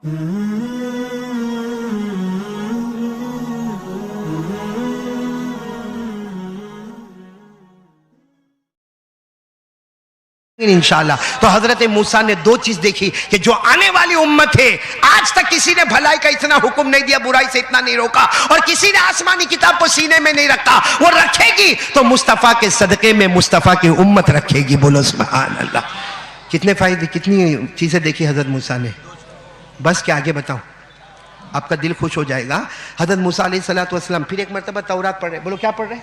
इंशाअल्लाह। तो हजरत मूसा ने दो चीज देखी कि जो आने वाली उम्मत है, आज तक किसी ने भलाई का इतना हुक्म नहीं दिया, बुराई से इतना नहीं रोका, और किसी ने आसमानी किताब को सीने में नहीं रखा, वो रखेगी तो मुस्तफा के सदके में मुस्तफा की उम्मत रखेगी। बोलो सुभान अल्लाह। कितने फायदे, कितनी चीजें देखी हजरत मूसा ने। बस क्या आगे बताऊं, आपका दिल खुश हो जाएगा। हजरत मूसा अलैहिस्सलातु वस्सलाम फिर एक मरतबा तौरात पढ़ रहे। बोलो क्या पढ़ रहे?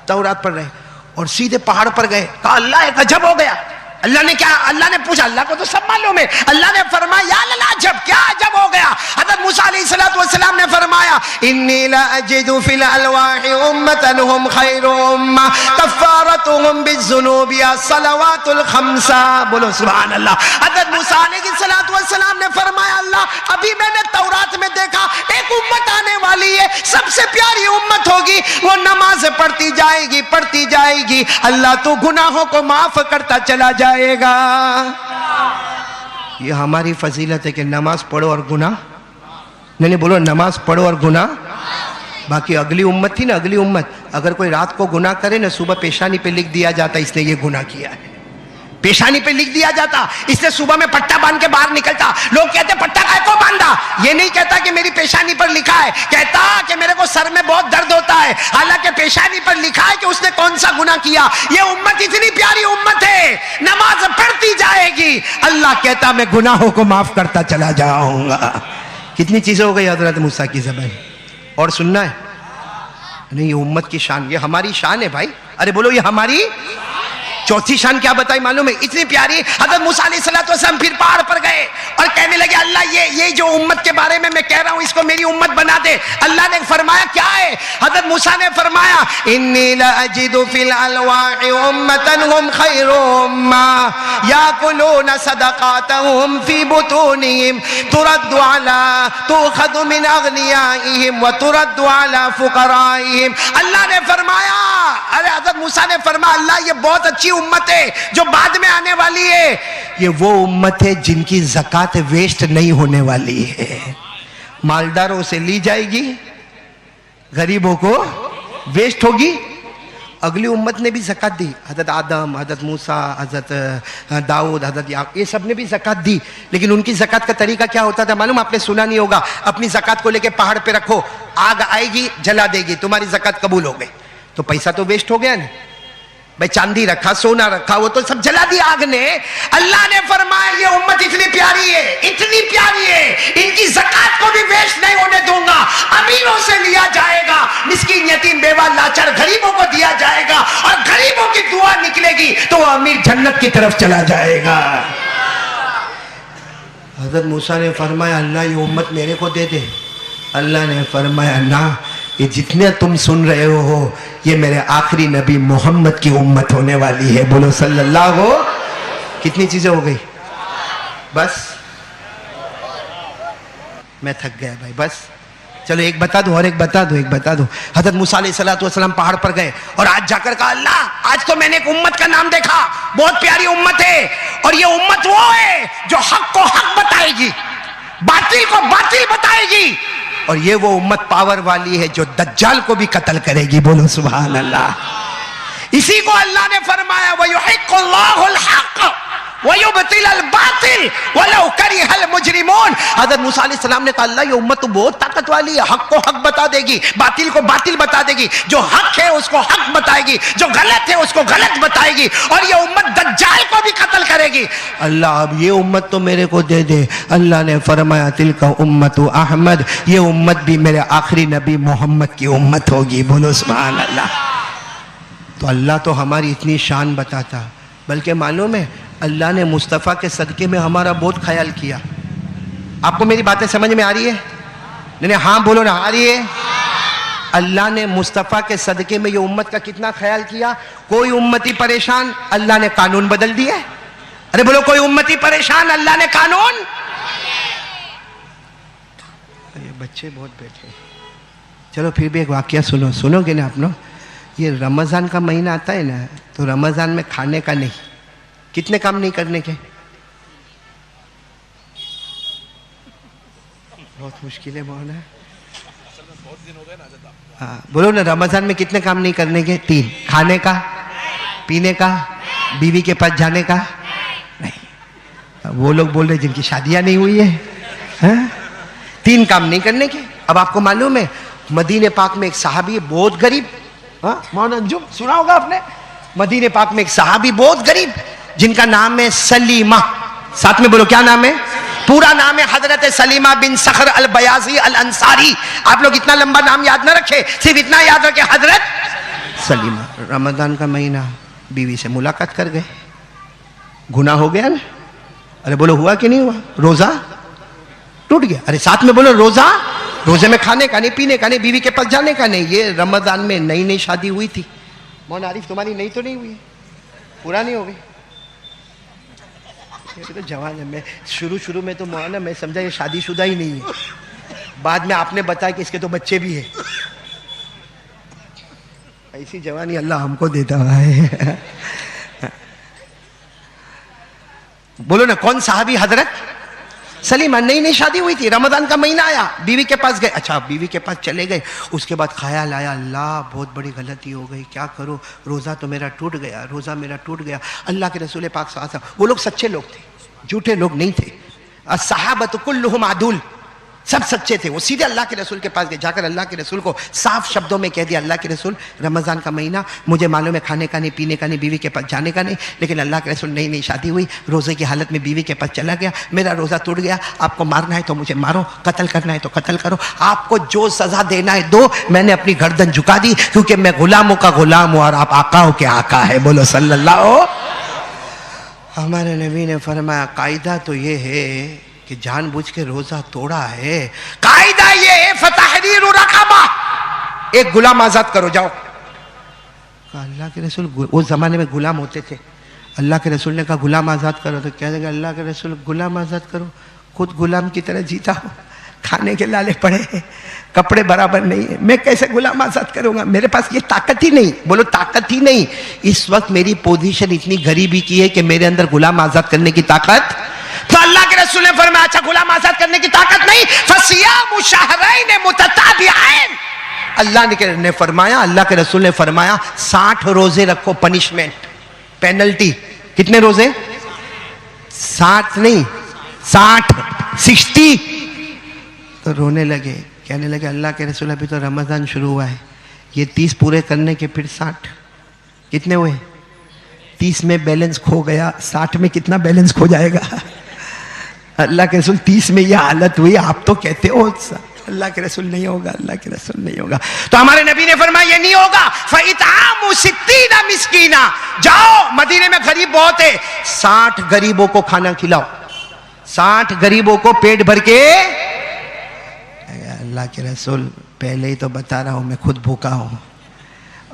तौरात पढ़ रहे, और सीधे पहाड़ पर गए। कहा अल्लाह एक अजब हो गया। अल्लाह ने क्या, अल्लाह ने पूछा, अल्लाह को तो सब मालूम है। अल्लाह ने फरमाया या अल्लाह अजब, क्या अजब हो गया? हज़रत मूसा अलैहिस्सलातु वस्सलाम ने फरमाया इन्नी ला अजिदु फिल अलवाहि उम्मतन हुम खैरु उम्मा कफ़ारतुहुम बिज़्ज़ुनूबि अस्सलावातुल खम्सा। बोलो सुभान अल्लाह। हज़रत मूसा अलैहिस्सलातु वस्सलाम ने फरमाया अल्लाह अभी मैंने तौरात में देखा एक उम्मत आने वाली है, सबसे प्यारी उम्मत होगी, वो नमाज पढ़ती जाएगी पढ़ती जाएगी, अल्लाह तो गुनाहों को माफ करता चला जाएगा। ये हमारी फजीलत है कि नमाज पढ़ो और गुनाह नहीं, बोलो नमाज पढ़ो और गुनाह। बाकी अगली उम्मत थी ना, अगली उम्मत, अगर कोई रात को गुनाह करे ना, सुबह पेशानी पे लिख दिया जाता इसने ये गुनाह किया है, पेशानी पे लिख दिया जाता। इसने सुबह में पट्टा बांध के बाहर निकलता, लोग कहते पट्टा काय को बांधा? ये नहीं कहता कि मेरी पेशानी पर लिखा है, कहता कि मेरे को सर में बहुत दर्द होता है, हालांकि पेशानी पर लिखा है कि उसने कौन सा गुनाह किया। ये उम्मत इतनी प्यारी उम्मत है, नमाज पढ़ती जाएगी, अल्लाह कहता मैं गुनाहों को माफ करता चला जाऊंगा। कितनी चीजें हो गई हजरत मूसा की ज़बान। और सुनना है नहीं, ये उम्मत की शान, ये हमारी शान है भाई। अरे बोलो ये हमारी। चौथी शान क्या बताई मालूम है? इतनी प्यारी। हज़रत मूसा अलैहिस्सलातु वस्सलाम फिर पहाड़ पर गए और कहने लगे अल्लाह ये जो उम्मत के बारे में मैं कह रहा हूं इसको मेरी उम्मत बना दे। अल्लाह ने फरमाया क्या है? हज़रत मूसा ने फरमाया इन्नी ला अजिदु फिल अलवाहि उम्मतन हुम खैरु उम्मा याकुलूना सदकातहुम फी बुतूनिहिम तुरद्दु अला तुखदु मिन अगनियाइहिम व तुरद्दु अला फुकराइहिम। अल्लाह ने फरमाया, अरे हज़रत मूसा ने फरमाया अल्लाह ये बहुत अच्छी उम्मत है जो बाद में आने वाली है, ये वो उम्मत है जिनकी ज़कात वेस्ट नहीं होने वाली है। मालदारों से ली जाएगी, गरीबों को वेस्ट होगी। अगली उम्मत ने भी ज़कात दी, हज़रत आदम, हज़रत मूसा, हज़रत दाऊद, हज़रत याकूब, ये सब ने भी ज़कात दी। लेकिन उनकी ज़कात का तरीका क्या होता था मालूम? आपने सुना नहीं होगा। अपनी ज़कात को लेके पहाड़ पे रखो, आग आएगी जला देगी, तुम्हारी ज़कात कबूल हो गई। तो पैसा तो वेस्ट हो गया ना भाई। चांदी रखा, सोना रखा, वो तो सब जला दिया आग ने। अल्लाह ने फरमाया ये उम्मत इतनी प्यारी है, इतनी प्यारी है, इनकी ज़कात को भी वेस्ट नहीं होने दूंगा। अमीरों से लिया जाएगा, मिस्कीन यतीम बेवा लाचार गरीबों को दिया जाएगा, और गरीबों की दुआ निकलेगी तो अमीर जन्नत की तरफ चला जाएगा। हज़रत मूसा ने फरमाया अल्लाह ये उम्मत मेरे को दे दे। अल्लाह ने फरमाया ना, ये जितने तुम सुन रहे हो ये मेरे आखिरी नबी मोहम्मद की उम्मत होने वाली है। बोलो सल्लल्लाहु। कितनी चीजें हो गई? बस मैं थक गया भाई, बस चलो एक बता दो और एक बता दो, एक बता दो। हज़रत मूसा अलैहिस्सलातु वस्सलाम पहाड़ पर गए और आज जाकर कहा अल्लाह आज तो मैंने एक उम्मत का नाम देखा, बहुत प्यारी उम्मत है, और ये उम्मत वो है जो हक को हक बताएगी, बातिल को बातिल बताएगी, और ये वो उम्मत पावर वाली है जो दज्जाल को भी कत्ल करेगी। बोलो सुभान अल्लाह। इसी को अल्लाह ने फरमाया वयुहिक्कुल्लाहुल हक़ वयुबतिलुल बातिल वलौ करिहल मुजरिमून। हज़रत मूसा अलैहिस्सलाम ने कहा अल्लाह ये उम्मत तो बहुत ताकत वाली है, हक को हक बता देगी, बातिल को बातिल बता देगी, जो हक है उसको हक बताएगी, जो गलत है उसको गलत बताएगी, और ये उम्मत दज्जाल को भी कत्ल करेगी। अल्लाह अब ये उम्मत तो मेरे को दे दे। अल्लाह ने फरमाया तिलका उम्मतु अहमद, ये उम्मत भी मेरे आखिरी नबी मोहम्मद की उम्मत होगी। बोलो सुभान अल्लाह। तो अल्लाह तो हमारी इतनी शान बताता, बल्कि मालूम है अल्लाह ने मुस्तफ़ा के सदके में हमारा बहुत ख्याल किया। आपको मेरी बातें समझ में आ रही है? नहीं हाँ बोलो ना, आ रही है? अल्लाह ने मुस्तफ़ा के सदके में ये उम्मत का कितना ख्याल किया। कोई उम्मती परेशान, अल्लाह ने कानून बदल दिए। अरे बोलो कोई उम्मती परेशान, अल्लाह ने कानून। ये बच्चे बहुत बैठे, चलो फिर भी एक वाकया सुनो, सुनोगे ना आप लोग? ये रमज़ान का महीना आता है ना, तो रमज़ान में खाने का नहीं, कितने काम नहीं करने के? बहुत मुश्किल है मौलाना। हाँ बोलो ना, रमजान में कितने काम नहीं करने के? 3। खाने का, पीने का, बीवी के पास जाने का नहीं। वो लोग बोल रहे जिनकी शादियां नहीं हुई है, 3 काम नहीं करने के। अब आपको मालूम है मदीने पाक में एक सहाबी है बहुत गरीब, मौलाना अंजुम सुना होगा आपने, मदीने पाक में एक सहाबी बहुत गरीब जिनका नाम है सलीमा। साथ में बोलो क्या नाम है? पूरा नाम है हजरत सलीमा बिन सखर अल बयाजी अल अंसारी। आप लोग इतना लंबा नाम याद ना रखे, सिर्फ इतना याद रखे हजरत सलीमा। रमजान का महीना, बीवी से मुलाकात कर गए, गुनाह हो गया ना? अरे बोलो हुआ कि नहीं हुआ? रोजा टूट गया। अरे साथ में बोलो रोजा, रोजे में खाने का नहीं, पीने का नहीं, बीवी के पास जाने का नहीं। ये रमजान में नई नई शादी हुई थी। मौलाना आरिफ तुम्हारी नई तो नहीं हुई, पुरानी हो गई? तो जवान है। मैं शुरू में तो मौलाना मैं समझा ये शादीशुदा ही नहीं है, बाद में आपने बताया कि इसके तो बच्चे भी है। ऐसी जवानी अल्लाह हमको देता है। बोलो ना कौन साहबी? हजरत सलीमा। नई नई शादी हुई थी, रमजान का महीना आया, बीवी के पास गए। अच्छा बीवी के पास चले गए, उसके बाद ख्याल आया अल्लाह बहुत बड़ी गलती हो गई, क्या करो, रोज़ा तो मेरा टूट गया, रोज़ा मेरा टूट गया। अल्लाह के रसूल पाक सल्लल्लाहु अलैहि वसल्लम, वो लोग सच्चे लोग थे, झूठे लोग नहीं थे। अस्सहाबतु कुल्लुहुम आदुल, सब सच्चे थे। वो सीधे अल्लाह के रसूल के पास गए, जाकर अल्लाह के रसूल को साफ शब्दों में कह दिया, अल्लाह के रसूल रमज़ान का महीना, मुझे मालूम है खाने का नहीं, पीने का नहीं, बीवी के पास जाने का नहीं, लेकिन अल्लाह के रसूल नई नई शादी हुई, रोज़े की हालत में बीवी के पास चला गया, मेरा रोज़ा टूट गया, आपको मारना है तो मुझे मारो, कत्ल करना है तो कत्ल करो, आपको जो सज़ा देना है दो, मैंने अपनी गर्दन झुका दी क्योंकि मैं गुलामों का गुलाम हूँ और आप आकाओं के आका है। बोलो सल्लल्लाहु। हमारे नबी ने फरमाया कायदा तो ये है कि जानबूझ के रोजा तोड़ा है, कायदा ये है फतहरीर रक़बा, एक गुलाम आजाद करो जाओ। अल्लाह के रसूल, उस जमाने में गुलाम होते थे, अल्लाह के रसूल ने कहा गुलाम आजाद करो, तो क्या देगा अल्लाह के रसूल गुलाम आजाद करो, खुद गुलाम की तरह जीता हो, खाने के लाले पड़े हैं, कपड़े बराबर नहीं है, मैं कैसे गुलाम आजाद करूंगा, मेरे पास ये ताकत ही नहीं। बोलो ताकत ही नहीं। इस वक्त मेरी पोजीशन इतनी गरीबी की है कि मेरे अंदर गुलाम आजाद करने की ताकत, तो अल्लाह के रसूल ने फरमाया अच्छा गुलाम आजाद करने की ताकत नहीं, फसियामु शहरैन मुतताबिऐन, अल्लाह ने फरमाया, अल्लाह के रसूल ने फरमाया 60 रोजे रखो, पनिशमेंट, पेनल्टी। कितने रोजे? 60 नहीं, 60 तो रोने लगे, कहने लगे अल्लाह के रसूल अभी तो रमजान शुरू हुआ है, ये 30 पूरे करने के फिर 60, कितने हुए? 30 में बैलेंस खो गया, 60 में कितना बैलेंस खो जाएगा? अल्लाह के रसूल 30 में यह हालत हुई, आप तो कहते हो अल्लाह के रसूल नहीं होगा, अल्लाह के रसूल नहीं होगा। तो हमारे नबी ने फरमाया ये नहीं होगा, फ़इतामु 60 मिस्कीना, जाओ मदीने में गरीब बहुत है, 60 गरीबों को खाना खिलाओ, 60 गरीबों को पेट भर के। अल्लाह के रसूल पहले ही तो बता रहा हूं मैं खुद भूखा हूं,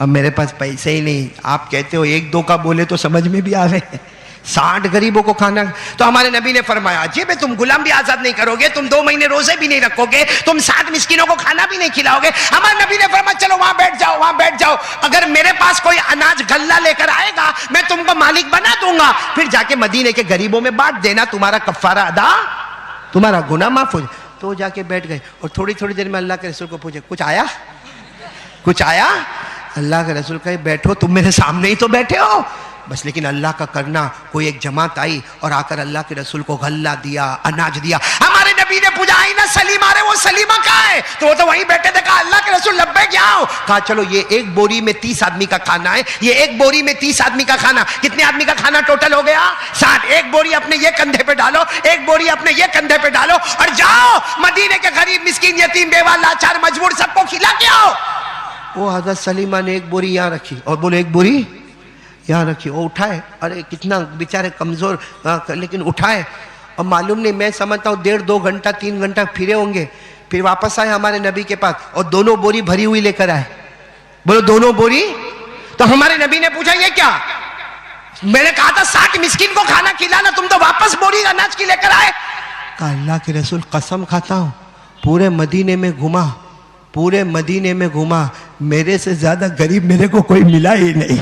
अब मेरे पास पैसे ही नहीं, आप कहते हो 1-2 का बोले तो समझ में भी आ रहे, 60 गरीबों को खाना। तो हमारे नबी ने फरमाया अजीब है, तुम गुलाम भी आजाद नहीं करोगे, तुम 2 महीने रोजे भी नहीं रखोगे, तुम 60 मिस्किनों को खाना भी नहीं खिलाओगे। हमारे नबी ने फरमाया चलो वहां बैठ जाओ, वहां बैठ जाओ, अगर मेरे पास कोई अनाज गल्ला लेकर आएगा मैं तुमको मालिक बना दूंगा, फिर जाके मदीने के गरीबों में बांट देना, तुम्हारा कफ्फारा अदा, तुम्हारा गुनाह माफ हो जाए। तो जाके बैठ गए और थोड़ी थोड़ी देर में अल्लाह के रसूल को पूछे कुछ आया, कुछ आया? अल्लाह के रसूल कहे बैठो, तुम मेरे सामने ही तो बैठे हो बस। लेकिन अल्लाह का करना, कोई एक जमात आई और आकर अल्लाह के रसूल को गल्ला दिया, अनाज दिया। हमारे नबी ने पूछा आई ना सलीमा, अरे वो सलीमा कहाँ है? तो वो तो वहीं बैठे थे। कहा अल्लाह के रसूल लब्बैक क्या हो? कहा चलो ये एक बोरी में 30 आदमी का खाना है, ये एक बोरी में 30 आदमी का खाना, कितने आदमी का खाना टोटल हो गया? 60। एक बोरी अपने ये कंधे पे डालो, एक बोरी अपने ये कंधे पे डालो और जाओ मदीने के गरीब मिस्कीन यतीम बेवा लाचार मजबूर सबको खिला के आओ। वो हजरत सलीमा ने एक बोरी यहाँ रखी और बोले एक बोरी यहाँ रखी, वो उठाए, अरे कितना बेचारे कमजोर, लेकिन उठाए और मालूम नहीं, मैं समझता हूँ 1.5-2 घंटा 3 घंटा फिरे होंगे, फिर वापस आए हमारे नबी के पास और दोनों बोरी भरी हुई लेकर आए। बोलो दोनों बोरी। तो हमारे नबी ने पूछा ये क्या? मैंने कहा था 60 मिस्किन को खाना खिलाना, तुम तो वापस बोरी अनाज की लेकर आए। कहा अल्लाह के रसूल कसम खाता हूँ पूरे मदीने में घुमा, पूरे मदीने में घुमा, मेरे से ज्यादा गरीब मेरे को कोई मिला ही नहीं।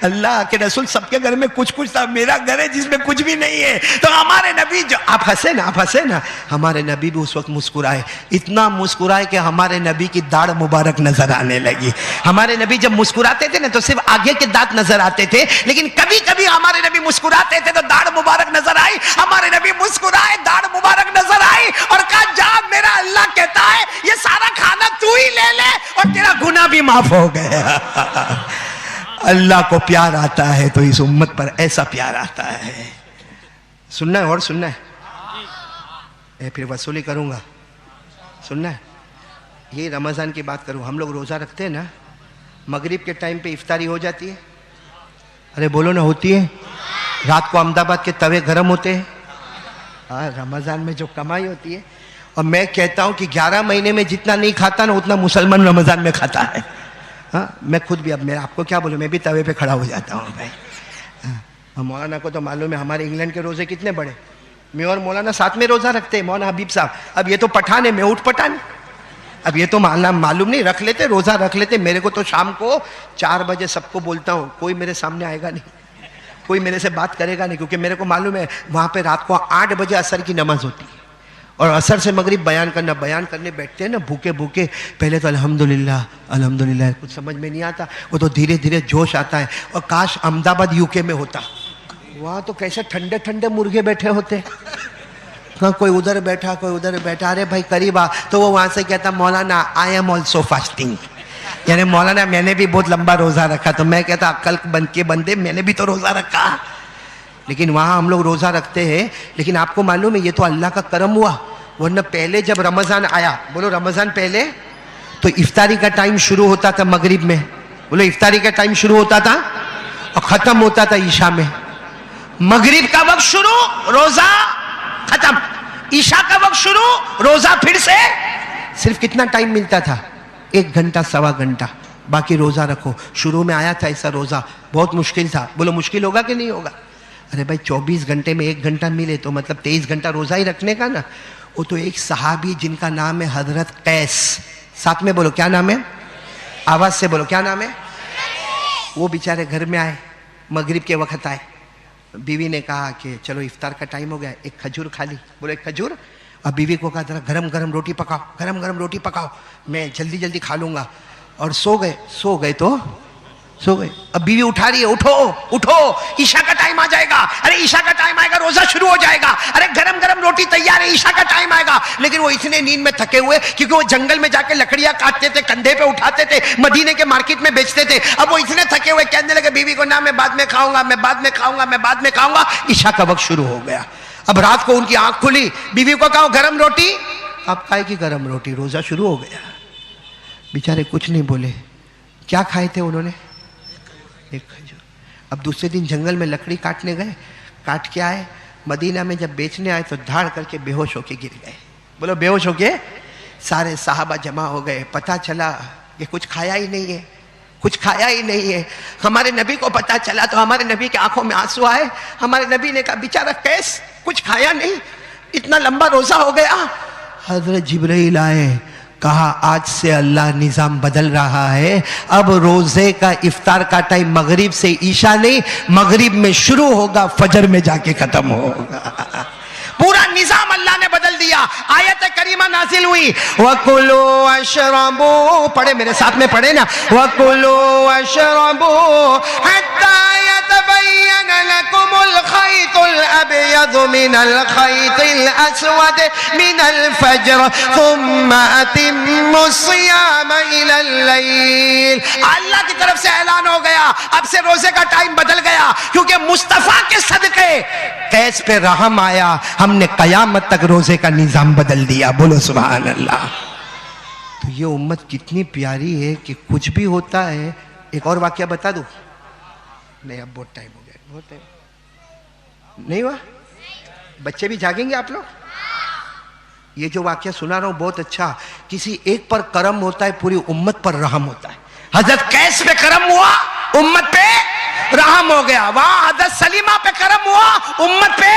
अल्लाह के रसूल सबके घर में कुछ कुछ था, मेरा घर है जिसमें कुछ भी नहीं है। तो हमारे नबी जो, आप हंसे ना, हमारे नबी भी उस वक्त मुस्कुराए, इतना मुस्कुराए कि हमारे नबी की दाढ़ मुबारक नजर आने लगी। हमारे नबी जब मुस्कुराते थे ना तो सिर्फ आगे के दांत नजर आते थे, लेकिन कभी कभी हमारे नबी मुस्कुराते थे तो दाढ़ मुबारक नजर आई। हमारे नबी मुस्कुराए, दाढ़ मुबारक नजर आई और कहा, जा मेरा अल्लाह कहता है ये सारा खाना तू ही ले ले और तेरा गुनाह भी माफ हो गया। अल्लाह को प्यार आता है तो इस उम्मत पर ऐसा प्यार आता है। सुनना है और सुनना है, फिर वसूली करूंगा। सुनना है, ये रमजान की बात करूं, हम लोग रोजा रखते हैं ना, मगरिब के टाइम पे इफ्तारी हो जाती है। अरे बोलो ना, होती है। रात को अहमदाबाद के तवे गर्म होते हैं। हाँ, रमजान में जो कमाई होती है। और मैं कहता हूं कि 11 महीने में जितना नहीं खाता ना उतना मुसलमान रमजान में खाता है। हाँ, मैं खुद भी, अब मैं आपको क्या बोलूं, मैं भी तवे पे खड़ा हो जाता हूँ भाई। हाँ, मौलाना को तो मालूम है हमारे इंग्लैंड के रोजे कितने बड़े। मैं और मौलाना साथ में रोजा रखते हैं, मौलाना हबीब साहब। अब ये तो पठान है, मैं उठ पठान। अब ये तो मालूम नहीं, रख लेते, रोजा रख लेते। मेरे को तो शाम को 4 बजे सबको बोलता हूँ, कोई मेरे सामने आएगा नहीं, कोई मेरे से बात करेगा नहीं, क्योंकि मेरे को मालूम है वहाँ पे रात को 8 बजे असर की नमाज होती है और असर से मगरिब बयान करने बैठते हैं ना भूखे भूखे। पहले तो अल्हम्दुलिल्लाह अल्हम्दुलिल्लाह कुछ समझ में नहीं आता, वो तो धीरे धीरे जोश आता है। और काश अहमदाबाद यूके में होता, वहाँ तो कैसे ठंडे ठंडे मुर्गे बैठे होते। हाँ, कोई उधर बैठा, कोई उधर बैठा। अरे भाई करीब आ, तो वो वहाँ से कहता, मौलाना आई एम ऑल्सो फास्टिंग, यानी मौलाना मैंने भी बहुत लंबा रोज़ा रखा। तो मैं कहता, अक्ल बन के बंदे, मैंने भी तो रोज़ा रखा। लेकिन वहाँ हम लोग रोज़ा रखते हैं, लेकिन आपको मालूम है ये तो अल्लाह का करम हुआ। वरना पहले जब रमज़ान आया, बोलो रमज़ान पहले, तो इफ्तारी का टाइम शुरू होता था मगरिब में। बोलो इफ्तारी का टाइम शुरू होता था और ख़त्म होता था ईशा में। मगरिब का वक्त शुरू, रोज़ा खत्म। ईशा का वक्त शुरू, रोज़ा फिर से। सिर्फ कितना टाइम मिलता था? 1 घंटा, सवा घंटा। बाकी रोज़ा रखो। शुरू में आया था ऐसा रोज़ा, बहुत मुश्किल था। बोलो मुश्किल होगा कि नहीं होगा? अरे भाई 24 घंटे में 1 घंटा मिले तो मतलब 23 घंटा रोज़ा ही रखने का ना। वो तो एक सहाबी जिनका नाम है हजरत कैस, साथ में बोलो क्या नाम है, आवाज़ से बोलो क्या नाम है। वो बेचारे घर में आए, मगरिब के वक्त आए। बीवी ने कहा कि चलो इफ्तार का टाइम हो गया, एक खजूर खा ली। बोलो एक खजूर। और बीवी को कहा जरा गरम गरम रोटी पकाओ, गरम गरम रोटी पकाओ, मैं जल्दी जल्दी खा लूँगा। और सो गए तो सो गए। अब बीवी उठा रही है, उठो उठो, ईशा का टाइम आ जाएगा। अरे ईशा का टाइम आएगा, रोजा शुरू हो जाएगा। अरे गरम गरम रोटी तैयार है, ईशा का टाइम आएगा। लेकिन वो इतने नींद में थके हुए, क्योंकि वो जंगल में जाके लकड़ियां काटते थे, कंधे पे उठाते थे, मदीने के मार्केट में बेचते थे। अब वो इतने थके हुए कहने लगे बीवी को, ना मैं बाद में खाऊंगा, मैं बाद में खाऊंगा, मैं बाद में खाऊंगा। ईशा का वक्त शुरू हो गया। अब रात को उनकी आंख खुली, बीवी को कहा गरम रोटी। अब खाए की गरम रोटी, रोजा शुरू हो गया। बेचारे कुछ नहीं बोले। क्या खाए थे उन्होंने? एक खजूर। अब दूसरे दिन जंगल में लकड़ी काटने गए, काट के आए, मदीना में जब बेचने आए तो धाड़ करके बेहोश होके गिर गए। बोलो बेहोश होके। सारे साहबा जमा हो गए। पता चला ये कुछ खाया ही नहीं है, कुछ खाया ही नहीं है। हमारे नबी को पता चला तो हमारे नबी की आंखों में आंसू आए। हमारे नबी ने कहा बेचारा कैस, कुछ खाया नहीं, इतना लंबा रोजा हो गया। हजरत जिब्राइल आए, कहा आज से अल्लाह निजाम बदल रहा है। अब रोजे का इफ्तार का टाइम मगरिब से ईशा नहीं, मगरिब में शुरू होगा, फजर में जाके खत्म होगा। पूरा निजाम अल्लाह ने बदल दिया। आयत करीमा नाजिल हुई, वकुलू अशरबू, पढ़े मेरे साथ में, पढ़े ना, वकुलू अशरबू हत्ता यतबय्यन लकुमुल खैतुल अबयद मिनल खैतिल अस्वद मिनल फज्र थुम्मा अतिम्मुस सियाम इलल लैल। अल्लाह की तरफ से ऐलान हो गया, अब से रोजे का टाइम बदल गया, क्योंकि मुस्तफा के सदके कैस पे रहम आया। हमने कयामत तक रोजे का निजाम बदल दिया। बोलो सुभान अल्लाह। तो ये उम्मत कितनी प्यारी है कि कुछ भी होता है। एक और वाक्य बता दूं? नहीं, अब बहुत टाइम हो गया, बहुत टाइम नहीं हुआ। बच्चे भी जागेंगे आप लोग? ये जो वाक्य सुना रहा हूं बहुत अच्छा। किसी एक पर करम होता है, पूरी उम्मत पर रहम होता है। हजरत कैस पे करम हुआ, उम्मत पे रहम हो गया। वहां हजरत सलीमा पे करम हुआ, उम्मत पे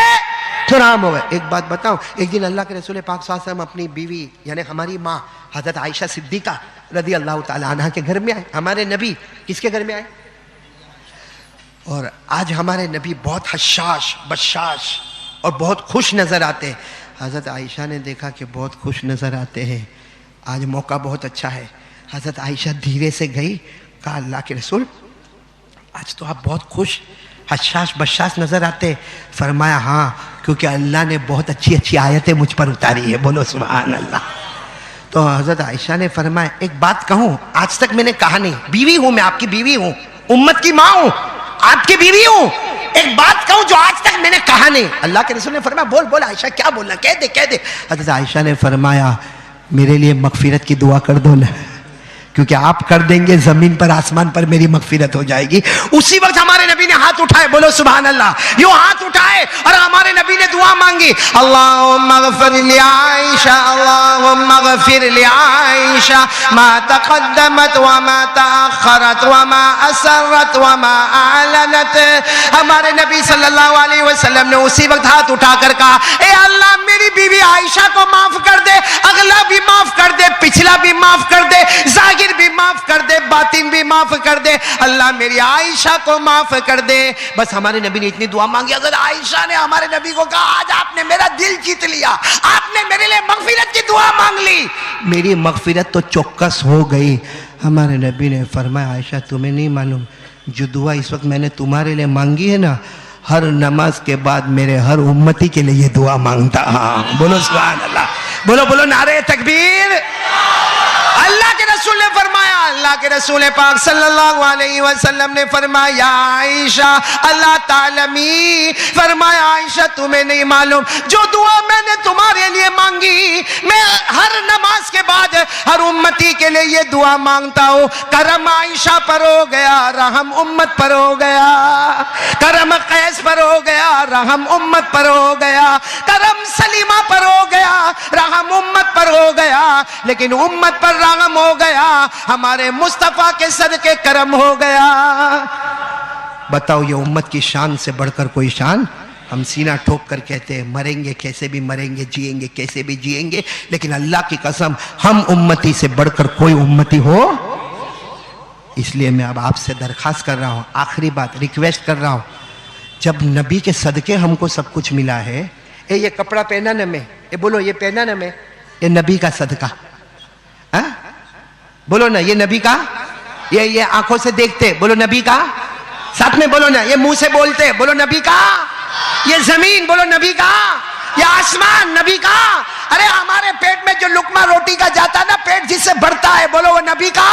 तो रहम हो गया। एक बात बताऊं, एक दिन अल्लाह के रसूल पाक सल्लल्लाहु अलैहि वसल्लम अपनी बीवी यानी हमारी माँ हजरत आयशा सिद्दीका रदी अल्लाह तआला अन्हा के घर में आए। हमारे नबी किसके घर में आए? और आज हमारे नबी बहुत हशाश बशाश और बहुत खुश नज़र आते हैं। हज़रत आयशा ने देखा कि बहुत खुश नज़र आते हैं, आज मौका बहुत अच्छा है। हज़रत आयशा धीरे से गई, कहा अल्लाह के रसूल आज तो आप बहुत खुश हशाश बशाश नज़र आते। फरमाया हाँ, क्योंकि अल्लाह ने बहुत अच्छी अच्छी आयतें मुझ पर उतारी है। बोलो सुभान अल्लाह। तो हज़रत आयशा ने फरमाया एक बात कहूँ, आज तक मैंने कहा नहीं, बीवी हूँ मैं, आपकी बीवी हूँ, उम्मत की माँ हूँ, आपकी बीवी हूँ, एक बात कहूँ जो आज तक मैंने कहा नहीं। अल्लाह के रसूल ने फरमाया बोल बोल आयशा, क्या बोलना, कह दे कह दे। हज़रत आयशा ने फरमाया मेरे लिए मगफिरत की दुआ कर दो ना, क्योंकि आप कर देंगे जमीन पर आसमान पर मेरी मगफिरत हो जाएगी। उसी वक्त हमारे नबी ने हाथ उठाए, बोलो सुभान अल्लाह, यूं हाथ उठाए और हमारे नबी ने दुआ मांगी, अल्लाहुम्मा गफिर li आयशा, अल्लाहुम्मा गफिर li आयशा मा तक़द्दमत व मा तअख़रत व मा असरत व मा अअलनत। हमारे नबी सल्लल्लाहु अलैहि वसल्लम ने उसी वक्त हाथ उठाकर कहा, ए अल्लाह मेरी बीवी आयशा को माफ कर दे, अगला भी माफ कर दे, पिछला भी माफ कर दे, जाहिर भी माफ कर दे, बातिन भी माफ कर दे, अल्लाह मेरी आयशा को माफ कर दे। बस हमारे नबी ने इतनी दुआ मांगी। अगर आयशा ने हमारे नबी को कहा आज आपने मेरा दिल जीत लिया, आपने मेरे लिए मगफिरत की दुआ मांग ली, मेरी मगफिरत तो चौकस हो गई। हमारे नबी ने फरमाया आयशा तुम्हें नहीं मालूम, जो दुआ इस वक्त मैंने तुम्हारे लिए मांगी है ना, हर नमाज के बाद मेरे हर उम्मती के लिए ये दुआ मांगता। हाँ बोलो सुभान अल्लाह, बोलो बोलो नारे तकबीर। अल्लाह के रसूल ने फरमाया, अल्लाह के रसूल पाक सल्लल्लाहु अलैहि वसल्लम ने फरमाया आयशा अल्लाह तालमी, फरमाया आयशा तुम्हें नहीं मालूम जो दुआ मैंने तुम्हारे लिए मांगी, मैं हर नमाज के बाद हर उम्मती के लिए ये दुआ मांगता हूँ। करम आयशा पर हो गया, रहम उम्मत पर हो गया, करम कैस पर हो गया, रहम उम्मत पर हो गया, करम सलीमा पर हो गया, रहम उम्मत पर हो गया, लेकिन उम्मत पर रहम हो गया, हमारे मुस्तफा के सदके करम हो गया। बताओ ये उम्मत की शान से बढ़कर कोई शान? हम सीना ठोक कर कहते हैं मरेंगे कैसे भी मरेंगे, जिएंगे कैसे भी जिएंगे, लेकिन अल्लाह की कसम हम उम्मती से बढ़कर कोई उम्मती हो। इसलिए मैं अब आपसे दरखास्त कर रहा हूं, आखिरी बात रिक्वेस्ट कर रहा हूं, जब नबी के सदके हमको सब कुछ मिला है, ये कपड़ा पहना न मैं, ये बोलो ये पहना न मैं, ये नबी का सदका, बोलो ना ये नबी का, ये आंखों से देखते बोलो नबी का, साथ में बोलो ना, ये मुंह से बोलते बोलो नबी का, ये जमीन बोलो नबी का, ये आसमान नबी का, अरे हमारे पेट में जो लुकमा रोटी का जाता ना, पेट जिससे भरता है बोलो वो नबी का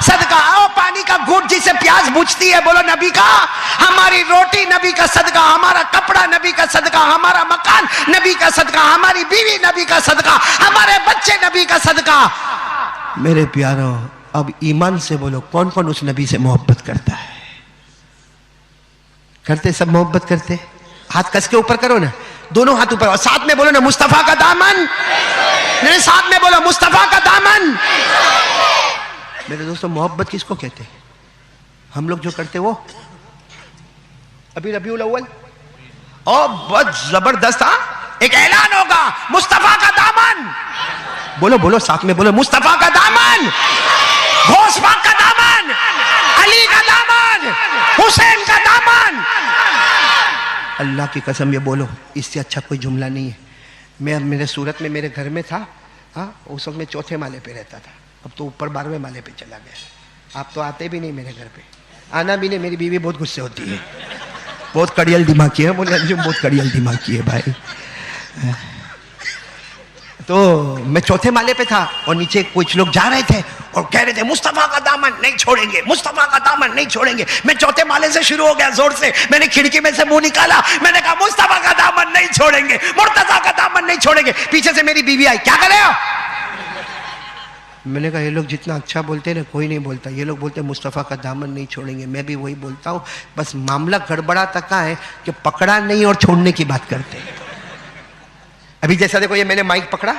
सदका, ओ पानी का घूंट जिसे प्यास बुझती है बोलो नबी का, हमारी रोटी नबी का सदका, हमारा कपड़ा नबी का सदका, हमारा मकान नबी का सदका, हमारी बीवी नबी का सदका, हमारे बच्चे नबी का सदका। मेरे प्यारों अब ईमान से बोलो कौन कौन उस नबी से मोहब्बत करता है? करते सब मोहब्बत करते, हाथ कस के ऊपर करो ना, दोनों हाथ ऊपर और साथ में बोलो ना मुस्तफा का दामन, मेरे साथ में बोलो मुस्तफा का दामन। मेरे दोस्तों मोहब्बत किसको कहते हैं? हम लोग जो करते वो अभी रबीउल अव्वल और बहुत जबरदस्त एक ऐलान होगा मुस्तफा का दामन, बोलो बोलो साथ में बोलो मुस्तफा का दामन, गौस पाक का दामन, अली का दामन, हुसैन का दामन। अल्लाह की कसम ये बोलो, इससे अच्छा कोई जुमला नहीं है। मैं मेरे सूरत में मेरे घर में था, हाँ उस वक्त मैं चौथे माले पे रहता था, अब तो ऊपर 12वें माले पे चला गया। आप तो आते भी नहीं मेरे घर पे, आना भी नहीं, मेरी बीवी बहुत गुस्से होती है, बहुत कड़ियल दिमाग की है, बोले अंजुम बहुत कड़ियल दिमाग की है भाई। तो मैं चौथे माले पे था और नीचे कुछ लोग जा रहे थे और कह रहे थे मुस्तफा का दामन नहीं छोड़ेंगे, मुस्तफा का दामन नहीं छोड़ेंगे। मैं चौथे माले से शुरू हो गया जोर से, मैंने खिड़की में से मुंह निकाला, मैंने कहा मुस्तफा का दामन नहीं छोड़ेंगे, मुर्तजा का दामन नहीं छोड़ेंगे। पीछे से मेरी बीवी आई, क्या कर रहे हो? मैंने कहा ये लोग जितना अच्छा बोलते हैं ना कोई नहीं बोलता, ये लोग बोलते हैं मुस्तफ़ा का दामन नहीं छोड़ेंगे, मैं भी वही बोलता हूँ, बस मामला गड़बड़ा तक है कि पकड़ा नहीं और छोड़ने की बात करते हैं। अभी जैसा देखो ये मैंने माइक पकड़ा,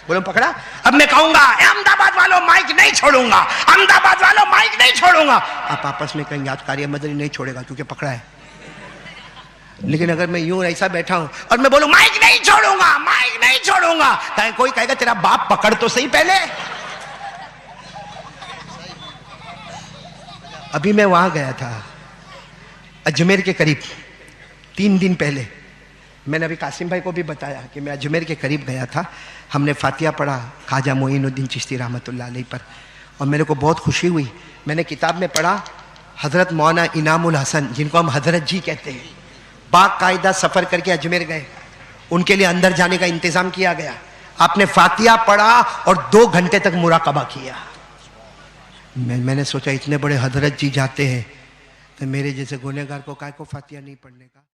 बोलो पकड़ा, अब मैं कहूंगा अहमदाबाद वालों माइक नहीं छोड़ूंगा, अहमदाबाद वालों माइक नहीं छोड़ूंगा, आप आपस में कहेंगे आज कार्य मदनी नहीं छोड़ेगा क्योंकि पकड़ा है। लेकिन अगर मैं यूं ऐसा बैठा हूं और मैं बोलूं माइक नहीं छोड़ूंगा, माइक नहीं छोड़ूंगा, कोई कहेगा तेरा बाप पकड़ तो सही पहले। अभी मैं वहां गया था, अजमेर के करीब 3 दिन पहले मैंने अभी कासिम भाई को भी बताया कि मैं अजमेर के करीब गया था। हमने फातिहा पढ़ा ख्वाजा मोइनुद्दीन चिश्ती रहमतुल्लाह अलैह पर, और मेरे को बहुत खुशी हुई। मैंने किताब में पढ़ा हज़रत मौलाना इनामुल हसन, जिनको हम हज़रत जी कहते हैं, बाकायदा सफ़र करके अजमेर गए, उनके लिए अंदर जाने का इंतज़ाम किया गया। आपने फातिहा पढ़ा और 2 घंटे तक मुराकबा किया। मैंने सोचा इतने बड़े हज़रत जी जाते हैं तो मेरे जैसे गुनहगार को काय को फातिहा नहीं पढ़ने का।